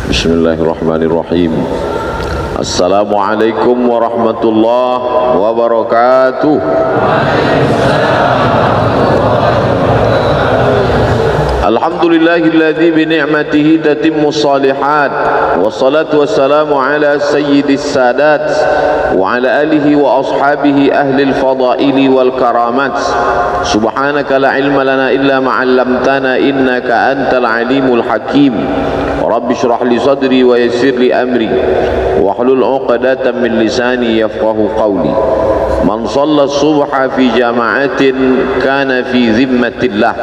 Bismillahirrahmanirrahim. Assalamualaikum warahmatullahi wabarakatuh. Alhamdulillahilladzi bi ni'matihi tatimmu shalihat. Wassalatu wassalamu ala sayyidis sadat wa ala alihi wa ashabihi ahlil fadaili wal karamat. Subhanaka la ilma lana illa ma 'allamtana innaka antal alimul hakim. Rabbi shrah li sadri wa yassir li amri wahlul 'uqdatam min lisani yafqahu qawli. Man shalla subha fi jama'atin kana fi zimmatillah.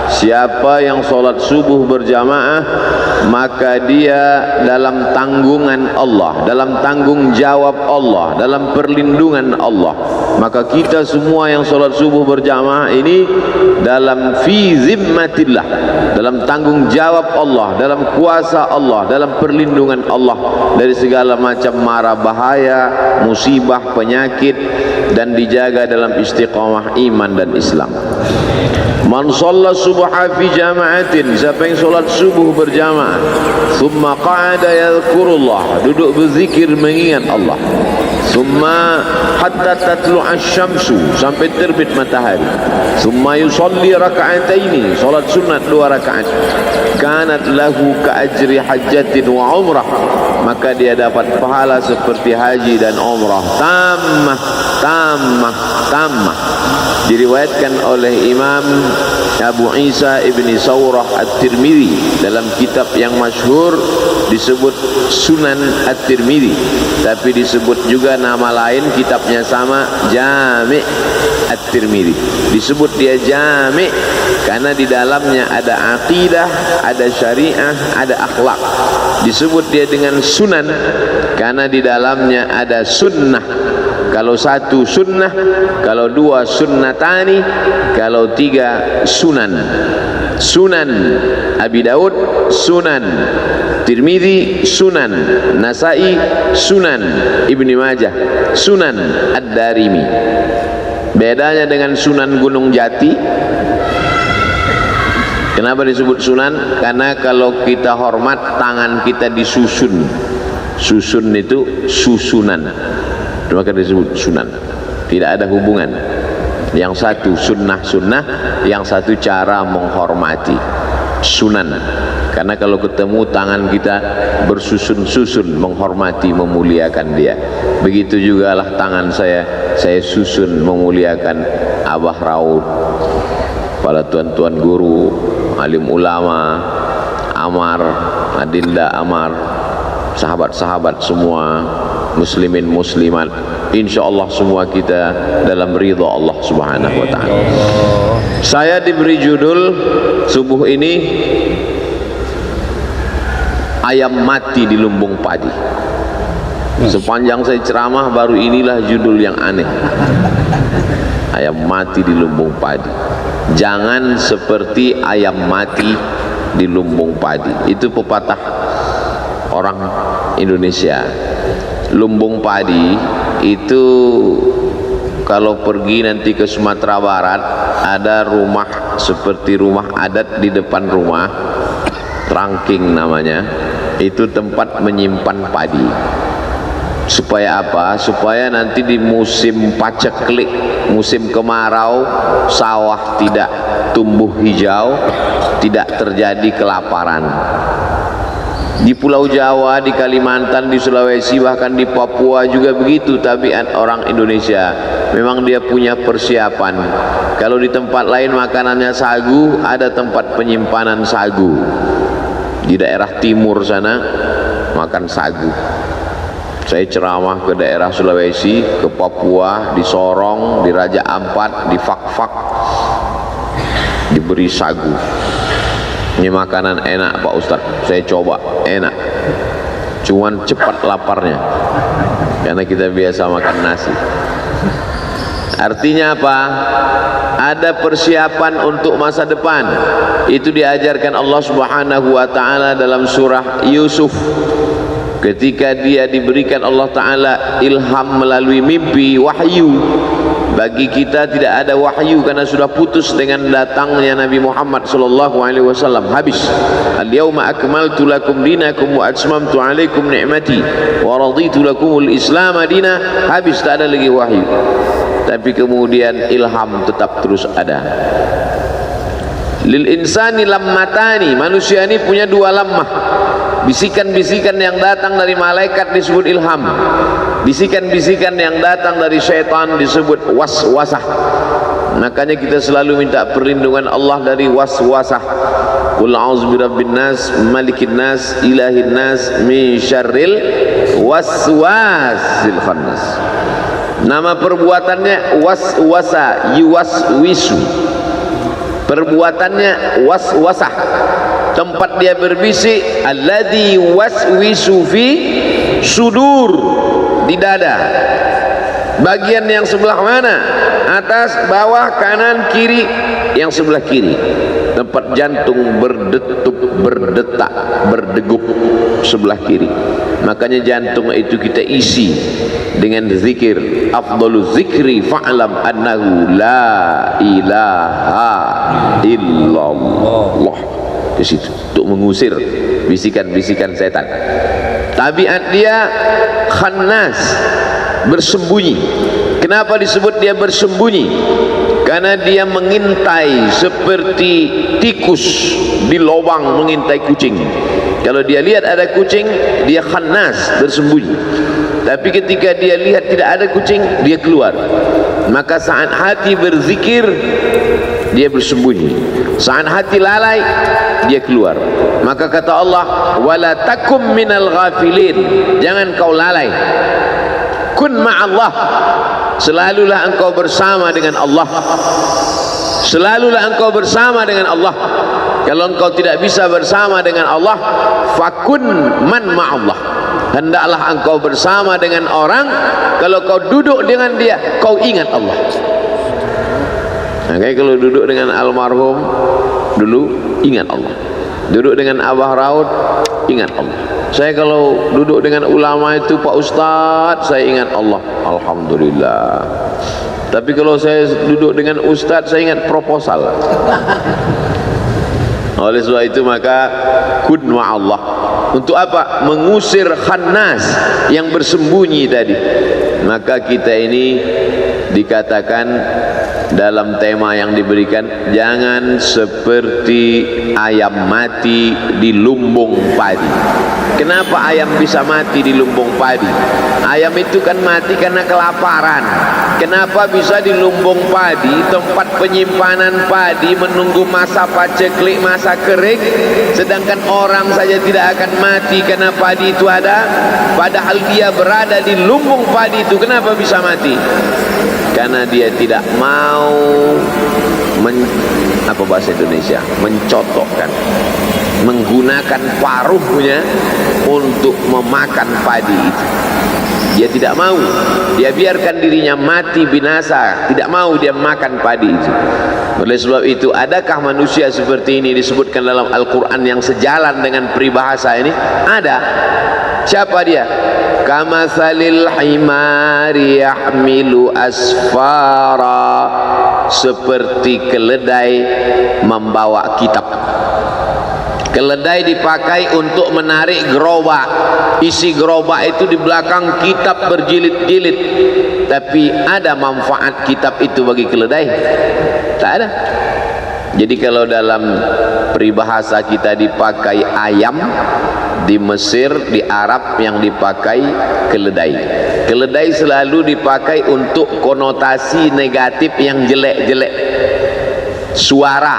Siapa yang salat subuh berjamaah maka dia dalam tanggungan Allah, dalam tanggung jawab Allah, dalam perlindungan Allah. Maka kita semua yang salat subuh berjamaah ini dalam fi zimmatillah, dalam tanggung jawab Allah, dalam kuasa Allah, dalam perlindungan Allah dari segala macam mara bahaya, musibah, penyakit, dan dijaga dalam istiqamah iman dan Islam. Man shalla subha fi jama'atin, siapa yang salat subuh berjamaah, thumma qa'ada yadhkurullah, duduk berzikir mengingat Allah, thumma hatta tatlu'a syamsu, sampai terbit matahari, thumma yusalli raka'ataini, salat sunat 2 rakaat, kanat lahu ka ajri hajjatin wa umrah, maka dia dapat pahala seperti haji dan umrah tammah. Diriwayatkan oleh Imam Abu Isa ibni Sawrah At-Tirmidzi dalam kitab yang masyhur disebut Sunan At-Tirmidzi, tapi disebut juga nama lain kitabnya sama, Jami' At-Tirmidzi. Disebut dia Jami' karena di dalamnya ada aqidah, ada syariah, ada akhlak. Disebut dia dengan Sunan karena di dalamnya ada sunnah. Kalau 1 sunnah, kalau 2 sunnatani, kalau 3 sunan. Sunan Abi Daud, Sunan Tirmidzi, Sunan Nasai, Sunan Ibni Majah, Sunan Ad-Darimi. Bedanya dengan Sunan Gunung Jati, kenapa disebut sunan? Karena kalau kita hormat, tangan kita disusun. Susun itu susunan, maka disebut sunan. Tidak ada hubungan. Yang satu sunnah, yang satu cara menghormati, sunan. Karena kalau ketemu tangan kita bersusun-susun, menghormati, memuliakan dia. Begitu juga lah tangan saya susun memuliakan Abah Raud, para tuan-tuan guru, alim ulama, Amar, Adinda Amar, sahabat-sahabat semua, muslimin muslimat, insyaallah semua kita dalam ridha Allah Subhanahu wa taala. Saya diberi judul subuh ini ayam mati di lumbung padi. Sepanjang saya ceramah baru inilah judul yang aneh. Ayam mati di lumbung padi. Jangan seperti ayam mati di lumbung padi. Itu pepatah orang Indonesia. Lumbung padi itu kalau pergi nanti ke Sumatera Barat, ada rumah seperti rumah adat di depan rumah, rangking namanya, itu tempat menyimpan padi. Supaya apa? Supaya nanti di musim paceklik, musim kemarau, sawah tidak tumbuh hijau, tidak terjadi kelaparan. Di Pulau Jawa, di Kalimantan, di Sulawesi, bahkan di Papua juga begitu tabiat orang Indonesia. Memang dia punya persiapan. Kalau di tempat lain makanannya sagu, ada tempat penyimpanan sagu. Di daerah timur sana makan sagu. Saya ceramah ke daerah Sulawesi, ke Papua, di Sorong, di Raja Ampat, di Fak-Fak, diberi sagu. Ini makanan enak Pak Ustadz, saya coba, enak, cuman cepat laparnya karena kita biasa makan nasi. Artinya apa? Ada persiapan untuk masa depan. Itu diajarkan Allah Subhanahu wa taala dalam surah Yusuf. Ketika dia diberikan Allah taala ilham melalui mimpi, wahyu, Bagi kita tidak ada wahyu karena sudah putus dengan datangnya Nabi Muhammad sallallahu alaihi wasallam. Habis. Al-yauma akmaltu lakum dinakum wa atmamtu alaikum ni'mati wa raditu lakumul Islam madina. Habis, tak ada lagi wahyu. Tapi kemudian ilham tetap terus ada. Lil insani lammatani, manusia ini punya dua lammah. Bisikan-bisikan yang datang dari malaikat disebut ilham. Bisikan-bisikan yang datang dari syaitan disebut waswasah. Makanya kita selalu minta perlindungan Allah dari waswasah. Qul a'udzu birabbin nas, malikin nas, ilahin nas, min syarril waswasil khannas. Nama perbuatannya waswasa, yuwaswisu. Perbuatannya waswasah. Tempat dia berbisik, alladzi waswisu fi sudur, di dada. Bagian yang sebelah mana? Atas, bawah, kanan, kiri. Yang sebelah kiri. Tempat jantung berdetup, berdetak, berdegup sebelah kiri. Makanya jantung itu kita isi dengan zikir. Afdhalu zikri fa'lam annahu la ilaha illallah. Di situ untuk mengusir bisikan-bisikan setan. Tabiat dia khannas, bersembunyi. Kenapa disebut dia bersembunyi? Karena dia mengintai seperti tikus di lubang mengintai kucing. Kalau dia lihat ada kucing, dia khannas, bersembunyi. Tapi ketika dia lihat tidak ada kucing, dia keluar. Maka saat hati berzikir, dia bersembunyi. Saat hati lalai, dia keluar. Maka kata Allah, wala takum minal ghafilin, jangan kau lalai. Kun ma'allah, selalulah engkau bersama dengan Allah. Selalulah engkau bersama dengan Allah. Kalau engkau tidak bisa bersama dengan Allah, fakun man ma'allah, hendaklah engkau bersama dengan orang. Kalau kau duduk dengan dia, kau ingat Allah. Makanya kalau duduk dengan almarhum dulu, ingat Allah. Duduk dengan Abah Raud, ingat Allah. Saya kalau duduk dengan ulama itu, Pak Ustadz, saya ingat Allah. Alhamdulillah. Tapi kalau saya duduk dengan Ustadz, saya ingat proposal. Oleh sebab itu maka kun ma'allah. Untuk apa? Mengusir khannas yang bersembunyi tadi. Maka kita ini dikatakan dalam tema yang diberikan, jangan seperti ayam mati di lumbung padi. Kenapa ayam bisa mati di lumbung padi? Ayam itu kan mati karena kelaparan. Kenapa bisa di lumbung padi, tempat penyimpanan padi, menunggu masa paceklik, masa kering, sedangkan orang saja tidak akan mati karena padi itu ada, padahal dia berada di lumbung padi itu. Kenapa bisa mati? Karena dia tidak mau apa bahasa Indonesia, mencotokkan, menggunakan paruhnya untuk memakan padi itu. Dia tidak mau, dia biarkan dirinya mati binasa, tidak mau dia makan padi itu. Oleh sebab itu, adakah manusia seperti ini disebutkan dalam Al-Quran yang sejalan dengan peribahasa ini? Ada. Siapa dia? Kamatsalil himari yahmilu asfara, seperti keledai membawa kitab. Keledai dipakai untuk menarik gerobak. Isi gerobak itu di belakang kitab berjilid-jilid. Tapi ada manfaat kitab itu bagi keledai? Tak ada. Jadi kalau dalam peribahasa kita dipakai ayam, di Mesir, di Arab yang dipakai keledai. Keledai selalu dipakai untuk konotasi negatif yang jelek-jelek. Suara.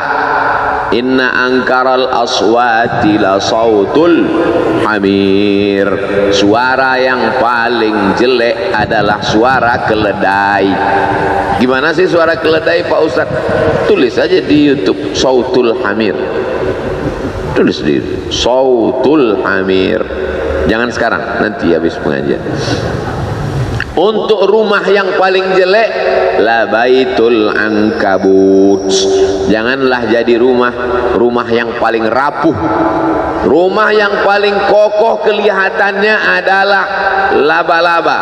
Inna angkaral aswati la sautul hamir. Suara yang paling jelek adalah suara keledai. Gimana sih suara keledai, Pak Ustaz? Tulis aja di YouTube, sautul hamir. Tulis di sautul hamir. Jangan sekarang, nanti habis pengajian. Untuk rumah yang paling jelek, la baitul ankabut. Janganlah jadi rumah yang paling rapuh. Rumah yang paling kokoh kelihatannya adalah laba-laba.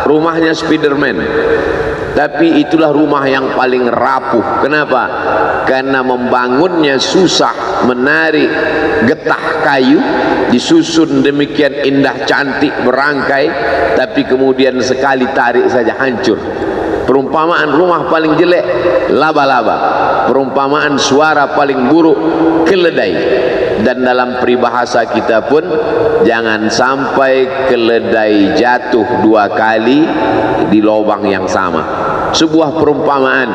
Rumahnya Spiderman. Tapi itulah rumah yang paling rapuh. Kenapa? Karena membangunnya susah, menarik getah kayu, disusun demikian indah cantik berangkai, tapi kemudian sekali tarik saja hancur. Perumpamaan rumah paling jelek laba-laba, perumpamaan suara paling buruk keledai. Dan dalam peribahasa kita pun, jangan sampai keledai jatuh 2 kali di lubang yang sama. Sebuah perumpamaan.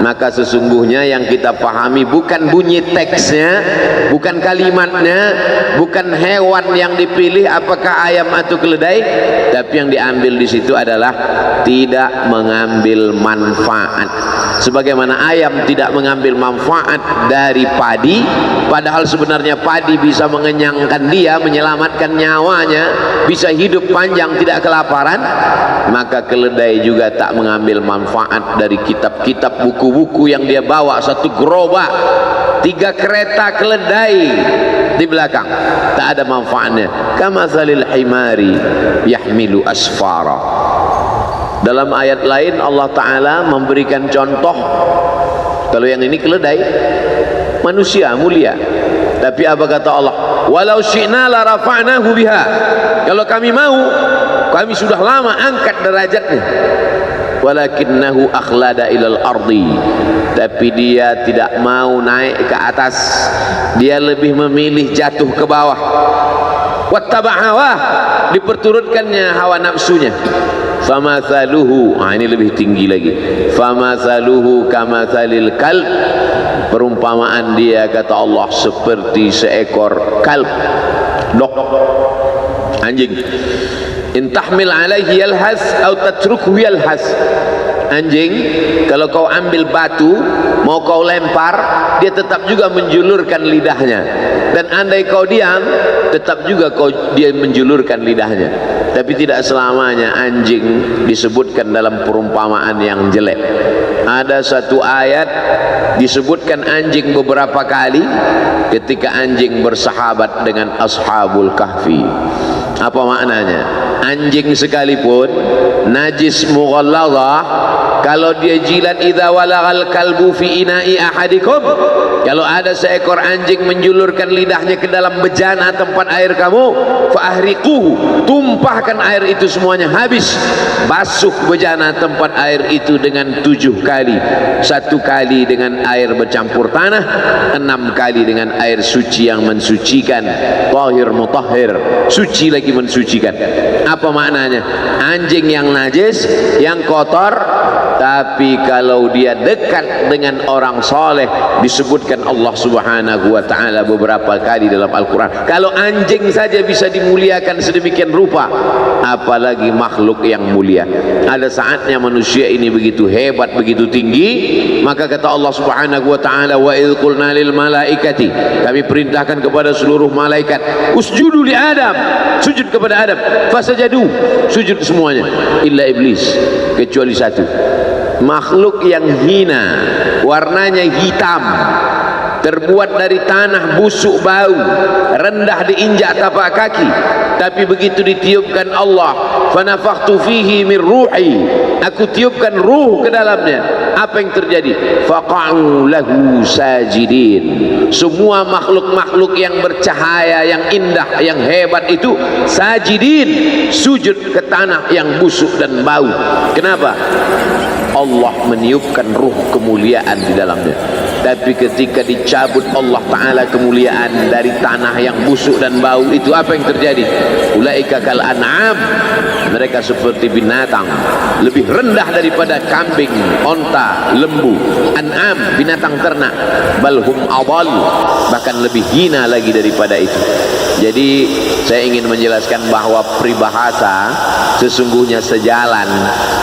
Maka sesungguhnya yang kita pahami bukan bunyi teksnya, bukan kalimatnya, bukan hewan yang dipilih apakah ayam atau keledai, tapi yang diambil di situ adalah tidak mengambil manfaat. Sebagaimana ayam tidak mengambil manfaat dari padi, padahal sebenarnya padi bisa mengenyangkan dia, menyelamatkan nyawanya, bisa hidup panjang tidak kelaparan, maka keledai juga tak mengambil manfaat dari kitab-kitab, buku-buku yang dia bawa. 1 gerobak 3 kereta keledai di belakang, tak ada manfaatnya. Kamatsalil himari yahmilu asfara. Dalam ayat lain Allah Ta'ala memberikan contoh, kalau yang ini keledai, manusia mulia, tapi apa kata Allah? Walau syi'na la rafa'nahu biha. Kalau kami mau, kami sudah lama angkat derajatnya. Walakinnahu akhlada ilal ardi. Tapi dia tidak mau naik ke atas, dia lebih memilih jatuh ke bawah. Wattaba' hawah, diperturutkannya hawa nafsunya. Famathaluhu, ini lebih tinggi lagi. Famathaluhu kamathalil kalb. Perumpamaan dia kata Allah seperti seekor kalb, dog, anjing. In tahmil alaihi yalhas atau tatrukhu yalhas. Anjing kalau kau ambil batu mau kau lempar, dia tetap juga menjulurkan lidahnya, dan andai kau diam tetap juga dia menjulurkan lidahnya. Tapi tidak selamanya anjing disebutkan dalam perumpamaan yang jelek. Ada satu ayat disebutkan anjing beberapa kali ketika anjing bersahabat dengan ashabul kahfi. Apa maknanya? Anjing sekalipun najis mughalladhah, kalau dia jilat, idza walagal kalbu fi ina'i ahadikum, kalau ada seekor anjing menjulurkan lidahnya ke dalam bejana tempat air kamu, fa ahriquhu, tumpahkan air itu semuanya habis. Basuh bejana tempat air itu dengan 7 kali. 1 kali dengan air bercampur tanah, 6 kali dengan air suci yang mensucikan. Tahir mutahhir, suci lagi mensucikan. Apa maknanya? Anjing yang najis, yang kotor, tapi kalau dia dekat dengan orang soleh, disebutkan Allah Subhanahu wa ta'ala beberapa kali dalam Al-Quran. Kalau anjing saja bisa dimuliakan sedemikian rupa, apalagi makhluk yang mulia. Ada saatnya manusia ini begitu hebat, begitu tinggi, maka kata Allah Subhanahu wa ta'ala, wa idh qulna lil malaikati, kami perintahkan kepada seluruh malaikat, usjudu li Adam, sujud kepada Adam, fasajadu, sujud semuanya, illa iblis, kecuali satu, makhluk yang hina, warnanya hitam, terbuat dari tanah busuk bau, rendah diinjak tapak kaki, tapi begitu ditiupkan Allah, fanafakhtu fihi min ruhi, aku tiupkan ruh ke dalamnya, apa yang terjadi? Faqa'u lahu sajidin. Semua makhluk-makhluk yang bercahaya, yang indah, yang hebat itu sajidin, sujud ke tanah yang busuk dan bau. Kenapa? Allah meniupkan ruh kemuliaan di dalamnya. Tapi ketika dicabut Allah Ta'ala kemuliaan dari tanah yang busuk dan bau itu, apa yang terjadi? Ulaika kal an'am, mereka seperti binatang, lebih rendah daripada kambing, onta, lembu. An'am, binatang ternak. Balhum adall, bahkan lebih hina lagi daripada itu. Jadi saya ingin menjelaskan bahwa peribahasa sesungguhnya sejalan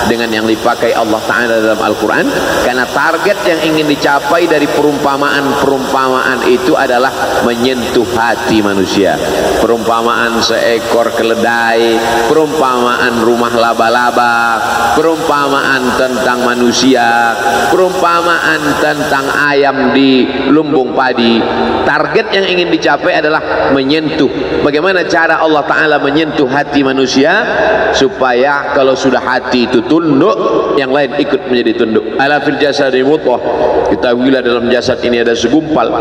dengan yang dipakai Allah Ta'ala dalam Al-Quran, karena target yang ingin dicapai dari perumpamaan-perumpamaan itu adalah menyentuh hati manusia. Perumpamaan seekor keledai, perumpamaan rumah laba-laba, perumpamaan tentang manusia, perumpamaan tentang ayam di lumbung padi. Target yang ingin dicapai adalah menyentuh. Bagaimana cara Allah Ta'ala menyentuh hati manusia? Supaya kalau sudah hati itu tulus, tunduk, yang lain ikut menjadi tunduk. Ala fil jasadi mudghah, ketahuilah dalam jasad ini ada segumpal.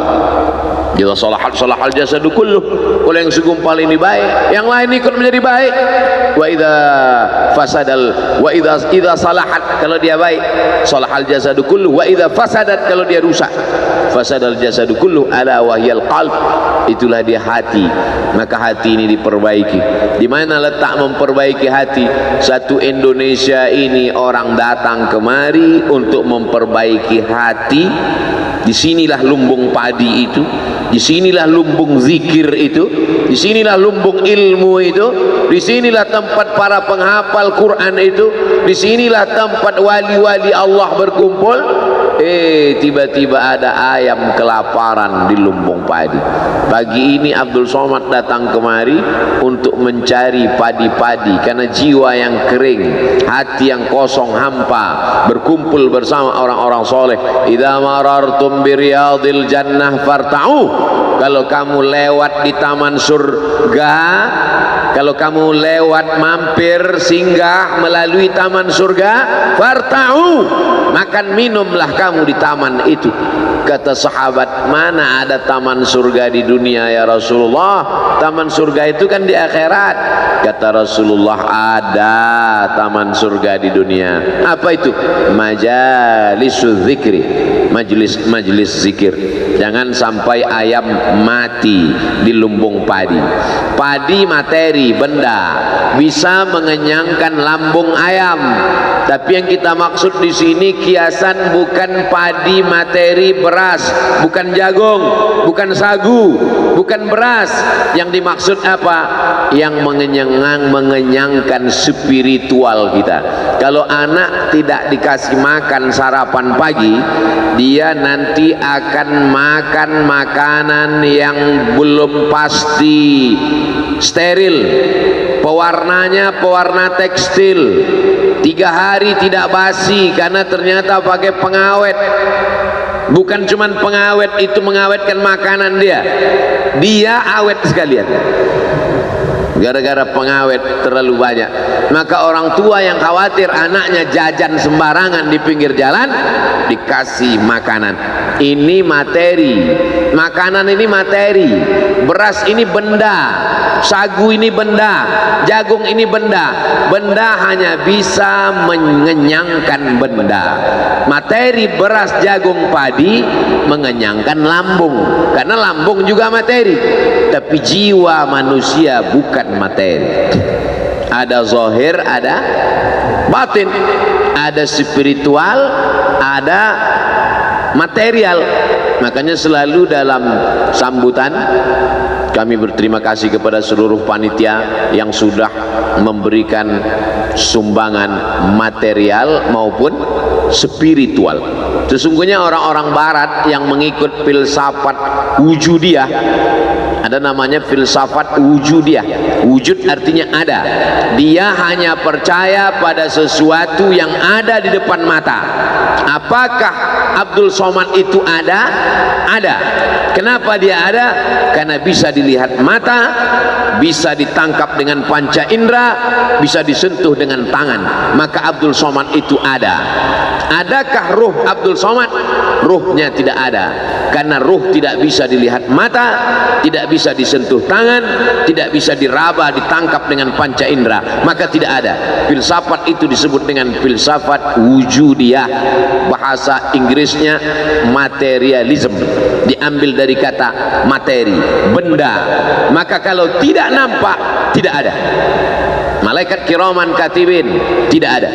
Jika salahal jasadu kulluh, kalau yang segumpal ini baik, yang lain ikut menjadi baik. Wa idza salahat, kalau dia baik, salahal jasadu kulluh. Wa idza fasadat, kalau dia rusak, fasadal jasadu kulluh. Ala wahyal qalb, itulah dia hati. Maka hati ini diperbaiki. Di mana letak memperbaiki hati? Satu Indonesia ini orang datang kemari untuk memperbaiki hati. Disinilah lumbung padi itu, disinilah lumbung zikir itu, disinilah lumbung ilmu itu, disinilah tempat para penghafal Quran itu, disinilah tempat wali-wali Allah berkumpul. Tiba-tiba ada ayam kelaparan di lumbung padi. Pagi ini Abdul Somad datang kemari untuk mencari padi-padi, karena jiwa yang kering, hati yang kosong hampa, berkumpul bersama orang-orang soleh. Idza marartum biriyadil jannah farta'u, kalau kamu lewat di taman surga, kalau kamu lewat mampir singgah melalui taman surga, farta'u, makan minumlah kamu di taman itu. Kata sahabat, mana ada taman surga di dunia ya Rasulullah? Taman surga itu kan di akhirat. Kata Rasulullah, ada taman surga di dunia. Apa itu? Majalisul zikri, majelis zikir. Jangan sampai ayam mati di lumbung padi. Padi materi, benda, bisa mengenyangkan lambung ayam. Tapi yang kita maksud di sini kiasan bukan padi materi beras, bukan jagung, bukan sagu, bukan beras. Yang dimaksud apa? Yang mengenyangkan spiritual kita. Kalau anak tidak dikasih makan sarapan pagi, dia nanti akan makan makanan yang belum pasti, steril, pewarnanya pewarna tekstil, 3 hari tidak basi karena ternyata pakai pengawet. Bukan cuman pengawet itu mengawetkan makanan dia awet sekalian gara-gara pengawet terlalu banyak. Maka orang tua yang khawatir anaknya jajan sembarangan di pinggir jalan, dikasih makanan. Ini materi, makanan ini materi, beras ini benda, sagu ini benda, jagung ini benda. Benda hanya bisa mengenyangkan benda. Materi beras, jagung, padi mengenyangkan lambung, karena lambung juga materi. Tapi jiwa manusia bukan materi. Ada zahir, ada batin, ada spiritual, ada material. Makanya selalu dalam sambutan kami berterima kasih kepada seluruh panitia yang sudah memberikan sumbangan material maupun spiritual. Sesungguhnya orang-orang barat yang mengikut filsafat wujudiyah, ada namanya filsafat wujudiyah. Wujud artinya ada. Dia hanya percaya pada sesuatu yang ada di depan mata. Apakah Abdul Somad itu ada? Ada. Kenapa dia ada? Karena bisa dilihat mata, bisa ditangkap dengan panca indera, bisa disentuh dengan tangan. Maka Abdul Somad itu ada. Adakah ruh Abdul Somad? Ruhnya tidak ada, karena ruh tidak bisa dilihat mata, tidak bisa disentuh tangan, tidak bisa diraba, ditangkap dengan panca indera. Maka tidak ada. Filsafat itu disebut dengan filsafat wujudiyah. Bahasa Inggrisnya materialism, diambil dari kata materi, benda. Maka kalau tidak nampak, tidak ada. Malaikat kiraman katibin tidak ada.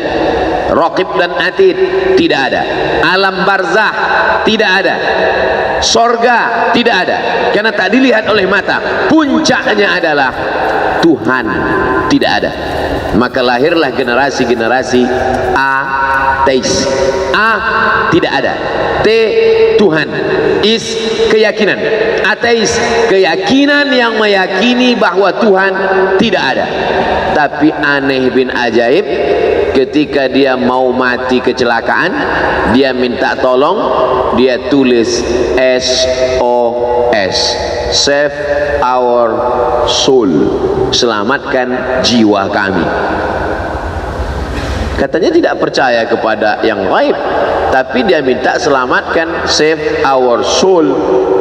Raqib dan atid tidak ada. Alam barzah tidak ada. Sorga tidak ada, karena tak dilihat oleh mata. Puncaknya adalah Tuhan tidak ada. Maka lahirlah generasi-generasi ateis. A tidak ada, T Tuhan, is keyakinan. Ateis keyakinan yang meyakini bahwa Tuhan tidak ada. Tapi aneh bin ajaib, ketika dia mau mati kecelakaan, dia minta tolong, dia tulis SOS, save our soul, selamatkan jiwa kami. Katanya tidak percaya kepada yang gaib, tapi dia minta selamatkan, save our soul.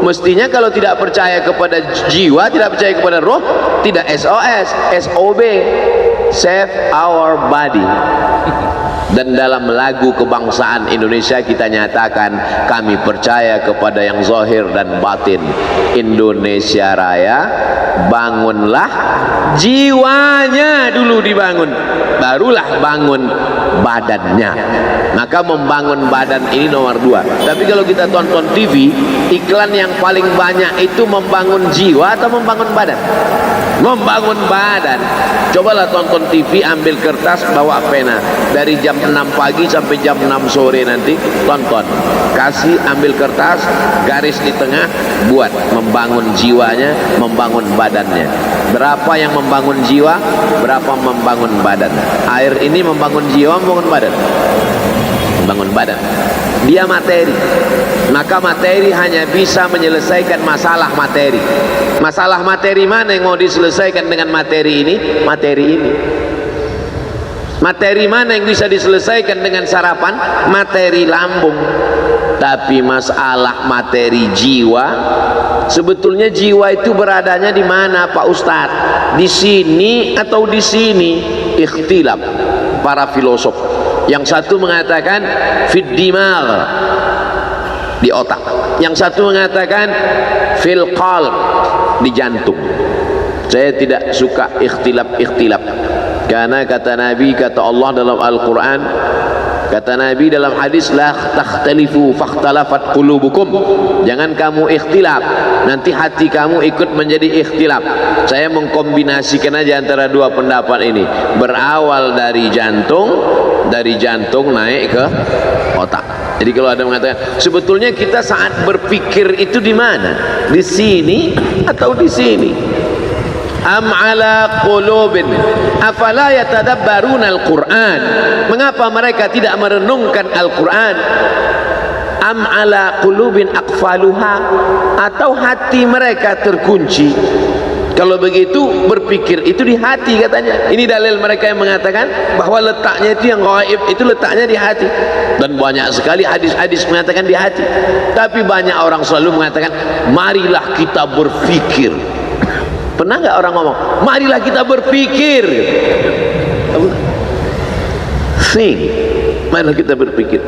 Mestinya kalau tidak percaya kepada jiwa, tidak percaya kepada roh, tidak SOS, SOB, save our body. Dan dalam lagu kebangsaan Indonesia kita nyatakan, kami percaya kepada yang zahir dan batin. Indonesia Raya, bangunlah jiwanya dulu dibangun, barulah bangun badannya. Maka membangun badan ini nomor 2. Tapi kalau kita tonton TV, iklan yang paling banyak itu membangun jiwa atau membangun badan? Membangun badan. Cobalah tonton TV, ambil kertas, bawa pena, dari jam 6 pagi sampai jam 6 sore nanti tonton, kasih ambil kertas, garis di tengah, buat membangun jiwanya, membangun badannya. Berapa yang membangun jiwa, berapa membangun badan? Air ini membangun jiwa, membangun badan? Membangun badan. Dia materi, maka materi hanya bisa menyelesaikan masalah materi. Masalah materi mana yang mau diselesaikan dengan materi ini? Materi ini. Materi mana yang bisa diselesaikan dengan sarapan? Materi lambung. Tapi masalah materi jiwa, sebetulnya jiwa itu beradanya di mana, Pak Ustadz? Di sini atau di sini? Ikhtilaf para filosof. Yang satu mengatakan fid dimag, di otak. Yang satu mengatakan fil qalb, di jantung. Saya tidak suka ikhtilaf. Karena kata Nabi, kata Allah dalam Al-Quran, kata Nabi dalam hadis, la takhtalifu fakhtalafat qulubukum. Jangan kamu ikhtilaf, nanti hati kamu ikut menjadi ikhtilaf. Saya mengkombinasikan aja antara dua pendapat ini. Berawal dari jantung naik ke otak. Jadi kalau ada mengatakan, sebetulnya kita saat berpikir itu di mana? Di sini atau di sini? Am ala qulubin afala yatadabbaruna al-Qur'an. Mengapa mereka tidak merenungkan Al-Qur'an? Am ala qulubin aqfaluha, atau hati mereka terkunci? Kalau begitu, berpikir itu di hati katanya. Ini dalil mereka yang mengatakan bahwa letaknya itu yang gaib itu letaknya di hati. Dan banyak sekali hadis-hadis mengatakan di hati. Tapi banyak orang selalu mengatakan, marilah kita berpikir. Pernah nggak orang ngomong, marilah kita berpikir? Think, marilah kita berpikir.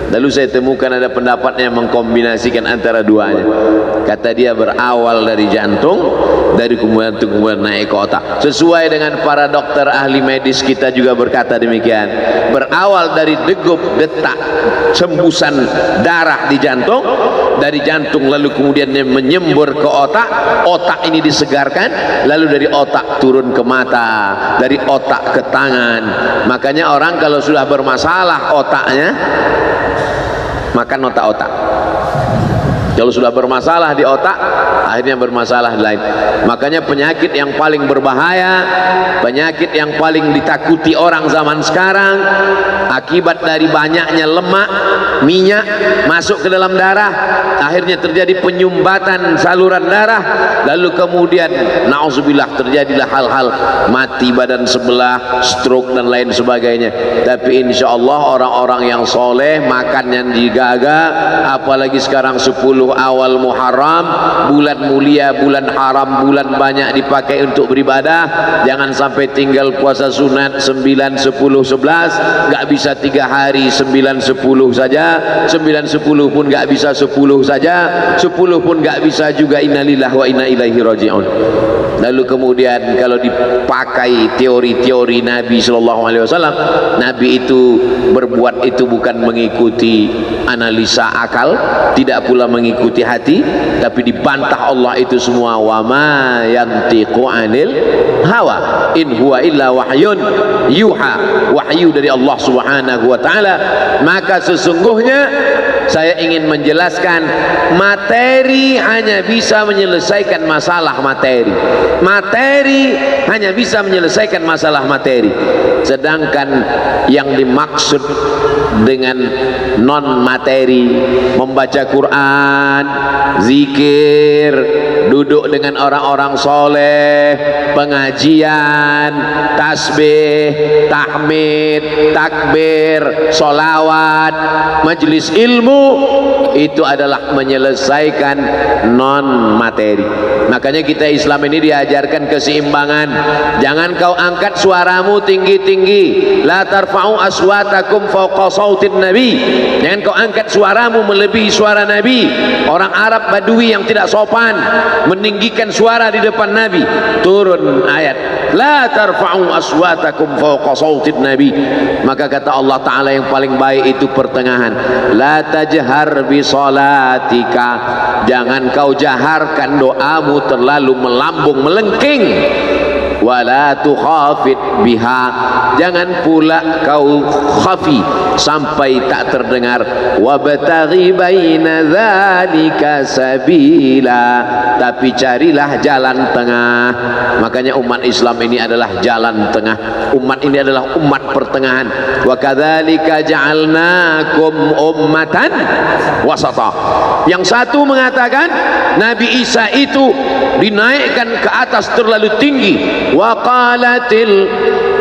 Lalu saya temukan ada pendapat yang mengkombinasikan antara duanya. Kata dia berawal dari jantung, dari kemudian naik ke otak. Sesuai dengan para dokter ahli medis kita juga berkata demikian. Berawal dari degup, detak, hembusan darah di jantung, dari jantung lalu kemudian menyembur ke otak, otak ini disegarkan, lalu dari otak turun ke mata, dari otak ke tangan. Makanya orang kalau sudah bermasalah otaknya, makan otak-otak. Kalau sudah bermasalah di otak, akhirnya bermasalah di lain. Makanya penyakit yang paling berbahaya, penyakit yang paling ditakuti orang zaman sekarang, akibat dari banyaknya lemak, minyak masuk ke dalam darah, akhirnya terjadi penyumbatan saluran darah, lalu kemudian na'udzubillah terjadilah hal-hal mati badan sebelah, stroke dan lain sebagainya. Tapi insya Allah orang-orang yang soleh makan yang digaga, apalagi sekarang 10 awal Muharram, bulan mulia, bulan haram, bulan banyak dipakai untuk beribadah. Jangan sampai tinggal puasa sunat 9, 10, 11, nggak bisa 3 hari, 9, 10 saja, 9, 10 pun nggak bisa 10 saja, 10 pun nggak bisa juga. Innalillahi wa inna ilaihi raji'un. Lalu kemudian kalau dipakai teori-teori Nabi SAW, Nabi itu berbuat itu bukan mengikuti analisa akal, tidak pula mengikuti hati, tapi dibantah Allah itu semua. Wa ma yantiqu anil hawa in huwa illa wahyun yuha, wahyu dari Allah Subhanahu wa taala. Maka sesungguhnya saya ingin menjelaskan, materi hanya bisa menyelesaikan masalah materi. Materi hanya bisa menyelesaikan masalah materi. Sedangkan yang dimaksud dengan non materi, membaca Quran, zikir, duduk dengan orang-orang soleh, pengajian, tasbih, tahmid, takbir, solawat, majelis ilmu, itu adalah menyelesaikan non materi. Makanya kita Islam ini diajarkan keseimbangan. Jangan kau angkat suaramu tinggi-tinggi, la tarfa'u aswatakum fawqa sautin nabi. Jangan kau angkat suaramu melebihi suara Nabi. Orang Arab Badui yang tidak sopan meninggikan suara di depan Nabi, turun ayat la tarfa'u aswatakum fawqa sautin nabi. Maka kata Allah Ta'ala yang paling baik itu pertengahan. La tajhar bi salatika, jangan kau jaharkan doamu terlalu melambung melengking. Wala tukhafit biha, jangan pula kau khafi sampai tak terdengar. Wabtaghi baina dzalika sabila, tapi carilah jalan tengah. Makanya umat Islam ini adalah jalan tengah. Umat ini adalah umat pertengahan. Wa kadzalika ja'alnakum ummatan wasata. Yang satu mengatakan Nabi Isa itu dinaikkan ke atas terlalu tinggi. Wa qalatil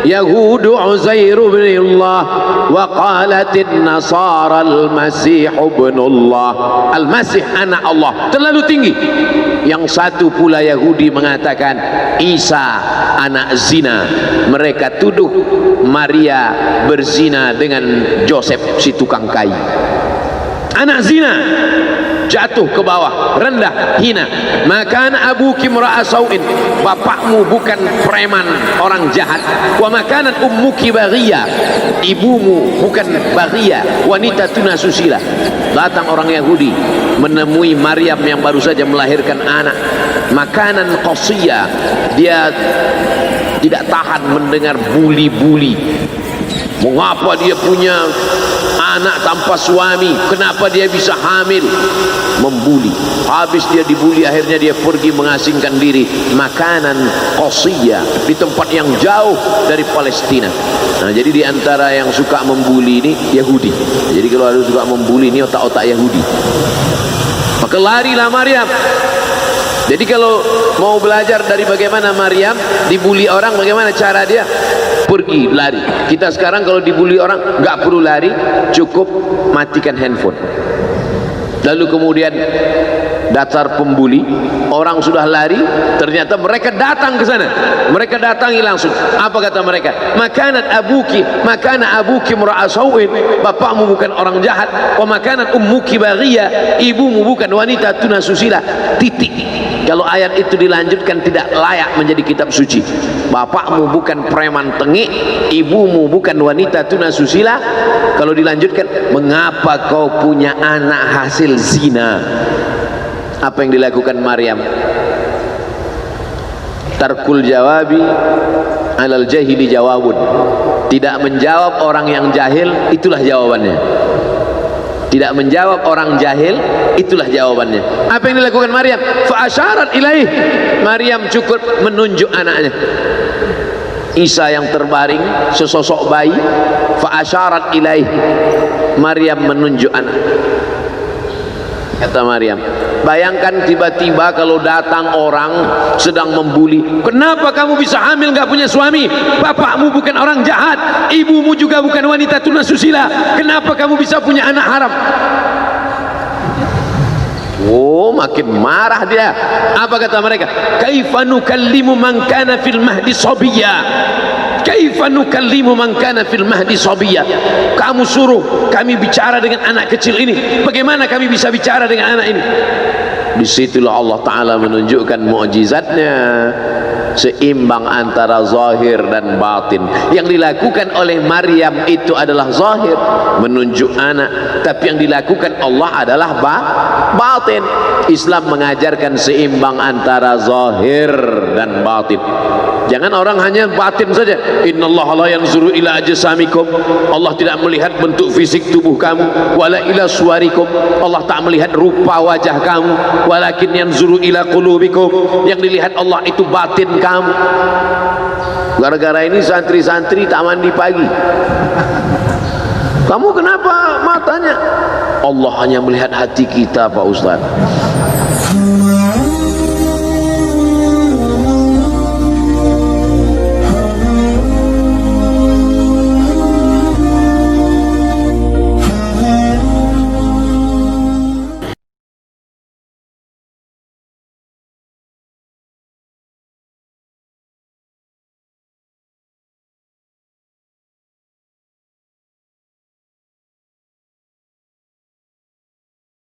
yahudu Uzair bin Allah wa qalatin nasara al-masih ibn Allah, al-masih anak Allah, terlalu tinggi. Yang satu pula Yahudi mengatakan Isa anak zina. Mereka tuduh Maria berzina dengan Joseph si tukang kayu. Anak zina, jatuh ke bawah, rendah, hina. Makana abuki mra'a sau'in, bapakmu bukan preman, orang jahat. Wa makanan ummuki baghiyah, ibumu bukan baghiyah, wanita tuna susila. Datang orang Yahudi menemui Maryam yang baru saja melahirkan anak. Makanan qasiyah, dia tidak tahan mendengar buli-buli. Mengapa dia punya anak tanpa suami? Kenapa dia bisa hamil? Membuli. Habis dia dibuli, akhirnya dia pergi mengasingkan diri. Makanan qasiyah, di tempat yang jauh dari Palestina. Nah, jadi di antara yang suka membuli ini Yahudi. Jadi kalau ada suka membuli ini otak-otak Yahudi. Maka larilah Maryam. Jadi kalau mau belajar dari bagaimana Maryam dibuli orang, bagaimana cara dia, pergi lari. Kita sekarang kalau dibuli orang nggak perlu lari, cukup matikan handphone. Lalu kemudian datar pembuli, orang sudah lari, ternyata mereka datang ke sana. Mereka datangi langsung. Apa kata mereka? Makanan abuki mra'a sau'in, bapakmu bukan orang jahat. Wa makanan ummuki baghiyah, ibumu bukan wanita tuna susila. Titik. Kalau ayat itu dilanjutkan tidak layak menjadi kitab suci. Bapakmu bukan preman tengik, ibumu bukan wanita tuna susila. Kalau dilanjutkan, mengapa kau punya anak hasil zina? Apa yang dilakukan Maryam? Tarkul jawabi alal jahili jawabun. Tidak menjawab orang yang jahil, itulah jawabannya. Tidak menjawab orang jahil, itulah jawabannya. Apa yang dilakukan Maryam? Fa asyarat ilaih, Maryam cukup menunjuk anaknya Isa yang terbaring sesosok bayi. Fa asyarat ilaih, Maryam menunjuk anak. Kata Maryam, bayangkan tiba-tiba kalau datang orang sedang membuli, kenapa kamu bisa hamil nggak punya suami? Bapakmu bukan orang jahat, ibumu juga bukan wanita tuna susila. Kenapa kamu bisa punya anak haram? Oh, makin marah dia. Apa kata mereka? Kaifa nukallimu man kana fil mahdi sabiyya? Kaifa nukallimu man kana fil mahdi sabiyya? Kamu suruh kami bicara dengan anak kecil ini, bagaimana kami bisa bicara dengan anak ini? Disitulah Allah Ta'ala menunjukkan mukjizatnya, seimbang antara zahir dan batin. Yang dilakukan oleh Maryam itu adalah zahir, menunjuk anak, tapi yang dilakukan Allah adalah batin. Islam mengajarkan seimbang antara zahir dan batin. Jangan orang hanya batin saja. Innallaha la yanzuru ila ajsamikum, Allah tidak melihat bentuk fisik tubuh kamu. Wala ila suwarikum, Allah tak melihat rupa wajah kamu. Walakin yanzuru ila qulubikum, yang dilihat Allah itu batin kamu. Gara-gara ini santri-santri tak mandi pagi. Kamu kenapa matanya? Allah hanya melihat hati kita Pak Ustaz.